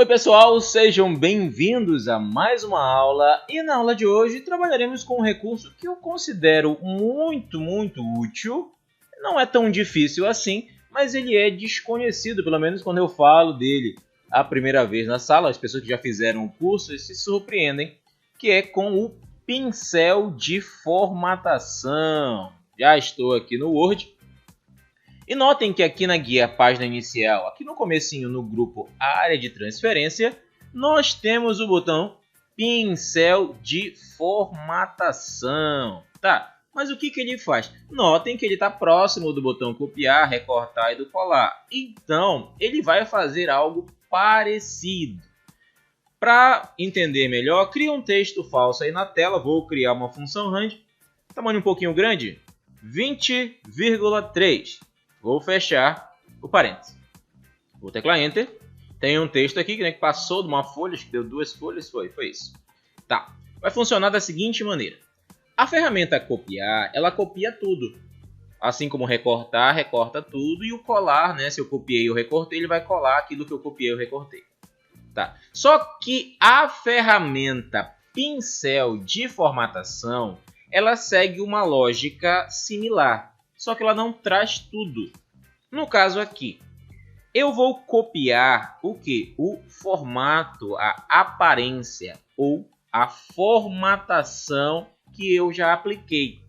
Oi pessoal, sejam bem-vindos a mais uma aula e na aula de hoje trabalharemos com um recurso que eu considero muito útil. Não é tão difícil assim, mas ele é desconhecido, pelo menos quando eu falo dele a primeira vez na sala. As pessoas que já fizeram o curso se surpreendem, que é com o pincel de formatação. Já estou aqui no Word. E notem que aqui na guia página inicial, aqui no comecinho no grupo área de transferência, nós temos o botão pincel de formatação. Tá, mas o que ele faz? Notem que ele está próximo do botão copiar, recortar e do colar. Então, ele vai fazer algo parecido. Para entender melhor, cria um texto falso aí na tela. Vou criar uma função rand, tamanho um pouquinho grande, 20,3. Vou fechar o parênteses. Vou teclar Enter. Tem um texto aqui que passou de uma folha, acho que deu 2 folhas, foi isso. Tá. Vai funcionar da seguinte maneira. A ferramenta copiar, ela copia tudo. Assim como recortar, recorta tudo. E o colar, se eu copiei ou recortei, ele vai colar aquilo que eu copiei ou recortei. Tá. Só que a ferramenta pincel de formatação, ela segue uma lógica similar. Só que ela não traz tudo. No caso aqui, eu vou copiar o que? O formato, a aparência ou a formatação que eu já apliquei.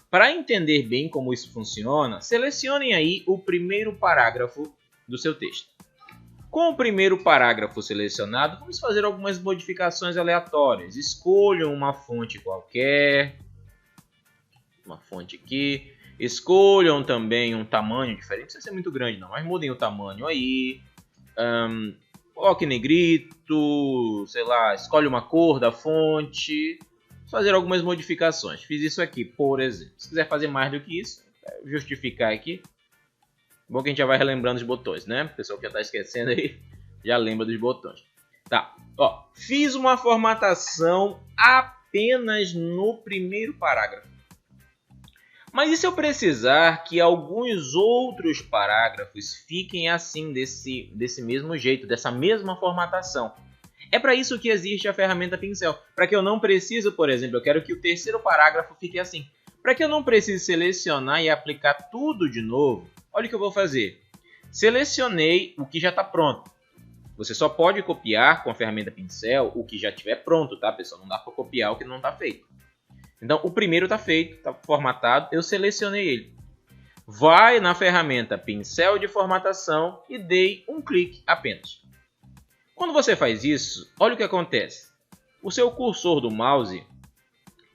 Para entender bem como isso funciona, selecionem aí o primeiro parágrafo do seu texto. Com o primeiro parágrafo selecionado, vamos fazer algumas modificações aleatórias. Escolham uma fonte qualquer. Uma fonte aqui. Escolham também um tamanho diferente, não precisa ser muito grande não, mas mudem o tamanho aí. Coloque negrito, sei lá, escolhe uma cor da fonte. Fazer algumas modificações. Fiz isso aqui, por exemplo. Se quiser fazer mais do que isso, justificar aqui. Bom que a gente já vai relembrando os botões, né? O pessoal que já está esquecendo aí, já lembra dos botões. Tá, ó, fiz uma formatação apenas no primeiro parágrafo. Mas e se eu precisar que alguns outros parágrafos fiquem assim, desse mesmo jeito, dessa mesma formatação? É para isso que existe a ferramenta pincel. Para que eu não precise, por exemplo, eu quero que o terceiro parágrafo fique assim. Para que eu não precise selecionar e aplicar tudo de novo, olha o que eu vou fazer. Selecionei o que já está pronto. Você só pode copiar com a ferramenta pincel o que já estiver pronto, tá, pessoal? Não dá para copiar o que não está feito. Então, o primeiro está feito, está formatado, eu selecionei ele. Vai na ferramenta pincel de formatação e dei um clique apenas. Quando você faz isso, olha o que acontece. O seu cursor do mouse,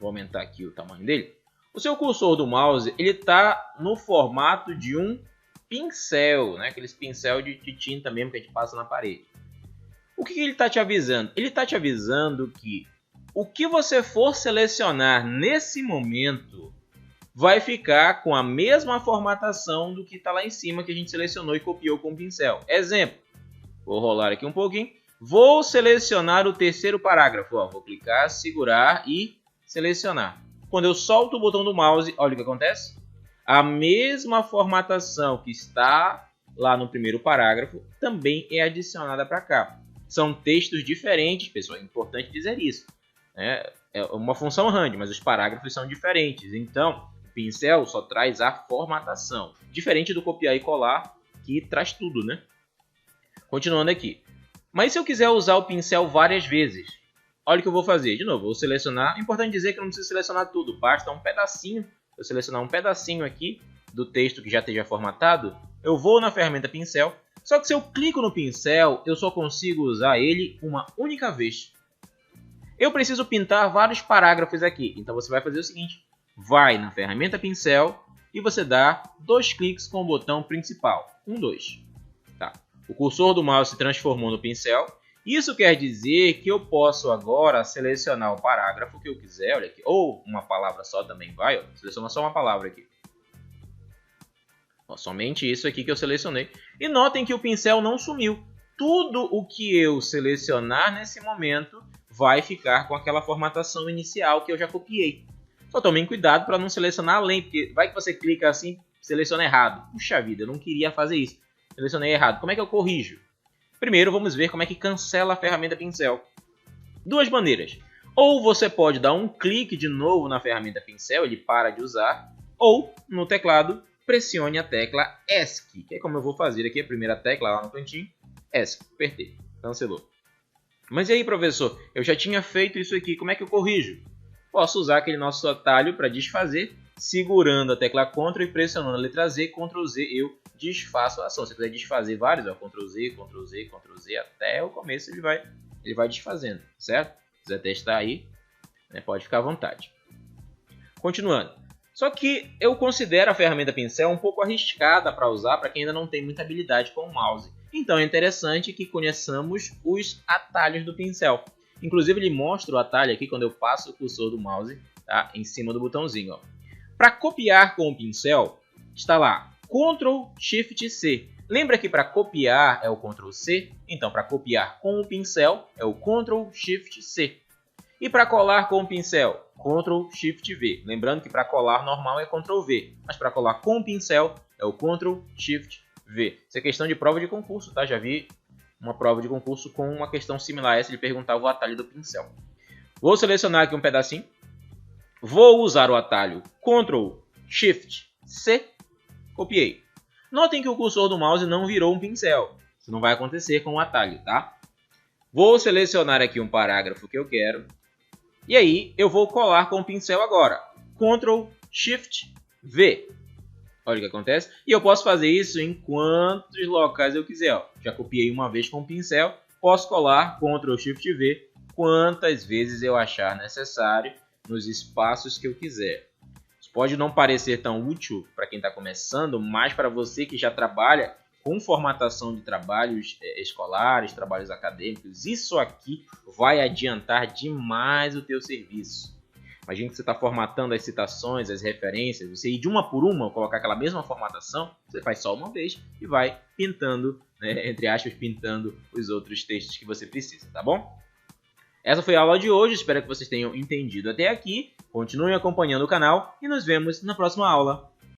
vou aumentar aqui o tamanho dele. O seu cursor do mouse está no formato de um pincel, aqueles pincel de tinta mesmo que a gente passa na parede. O que ele está te avisando? Ele está te avisando que o que você for selecionar nesse momento vai ficar com a mesma formatação do que está lá em cima que a gente selecionou e copiou com o pincel. Exemplo, vou rolar aqui um pouquinho. Vou selecionar o terceiro parágrafo. Vou clicar, segurar e selecionar. Quando eu solto o botão do mouse, olha o que acontece. A mesma formatação que está lá no primeiro parágrafo também é adicionada para cá. São textos diferentes, pessoal, é importante dizer isso. É uma função rand, mas os parágrafos são diferentes. Então, o pincel só traz a formatação. Diferente do copiar e colar, que traz tudo, Continuando aqui. Mas se eu quiser usar o pincel várias vezes, olha o que eu vou fazer. De novo, vou selecionar. É importante dizer que eu não preciso selecionar tudo. Basta um pedacinho. Eu selecionar um pedacinho aqui do texto que já esteja formatado. Eu vou na ferramenta pincel. Só que se eu clico no pincel, eu só consigo usar ele uma única vez. Eu preciso pintar vários parágrafos aqui. Então você vai fazer o seguinte. Vai na ferramenta pincel e você dá 2 cliques com o botão principal. 1, 2. Tá. O cursor do mouse se transformou no pincel. Isso quer dizer que eu posso agora selecionar o parágrafo que eu quiser. Olha aqui. Ou uma palavra só também vai. Seleciona só uma palavra aqui. Somente isso aqui que eu selecionei. E notem que o pincel não sumiu. Tudo o que eu selecionar nesse momento vai ficar com aquela formatação inicial que eu já copiei. Só tomem cuidado para não selecionar além, porque vai que você clica assim, seleciona errado. Puxa vida, eu não queria fazer isso. Selecionei errado. Como é que eu corrijo? Primeiro, vamos ver como é que cancela a ferramenta pincel. Duas maneiras. Ou você pode dar um clique de novo na ferramenta pincel, ele para de usar. Ou, no teclado, pressione a tecla ESC, que é como eu vou fazer aqui, a primeira tecla lá no cantinho. ESC, apertei, cancelou. Mas e aí, professor? Eu já tinha feito isso aqui, como é que eu corrijo? Posso usar aquele nosso atalho para desfazer, segurando a tecla Ctrl e pressionando a letra Z, Ctrl Z, eu desfaço a ação. Se você quiser desfazer vários, ó, Ctrl Z, Ctrl Z, Ctrl Z, até o começo ele vai desfazendo, certo? Se quiser testar aí, né, pode ficar à vontade. Continuando. Só que eu considero a ferramenta pincel um pouco arriscada para usar para quem ainda não tem muita habilidade com o mouse. Então é interessante que conheçamos os atalhos do pincel. Inclusive ele mostra o atalho aqui quando eu passo o cursor do mouse, tá, em cima do botãozinho. Para copiar com o pincel, está lá Ctrl Shift C. Lembra que para copiar é o Ctrl C? Então para copiar com o pincel é o Ctrl Shift C. E para colar com o pincel, Ctrl Shift V. Lembrando que para colar normal é Ctrl V, mas para colar com o pincel é o Ctrl Shift V. Isso é questão de prova de concurso, tá? Já vi uma prova de concurso com uma questão similar a essa, ele perguntava o atalho do pincel. Vou selecionar aqui um pedacinho. Vou usar o atalho Ctrl Shift C. Copiei. Notem que o cursor do mouse não virou um pincel. Isso não vai acontecer com o atalho, tá? Vou selecionar aqui um parágrafo que eu quero. E aí, eu vou colar com o pincel agora. Ctrl Shift V. Olha o que acontece. E eu posso fazer isso em quantos locais eu quiser. Ó. Já copiei uma vez com o pincel. Posso colar Ctrl Shift V quantas vezes eu achar necessário nos espaços que eu quiser. Isso pode não parecer tão útil para quem está começando, mas para você que já trabalha com formatação de trabalhos escolares, trabalhos acadêmicos, isso aqui vai adiantar demais o teu serviço. Imagina que você está formatando as citações, as referências, você ir de uma por uma, colocar aquela mesma formatação, você faz só uma vez e vai pintando, né, entre aspas, pintando os outros textos que você precisa, tá bom? Essa foi a aula de hoje, espero que vocês tenham entendido até aqui. Continuem acompanhando o canal e nos vemos na próxima aula.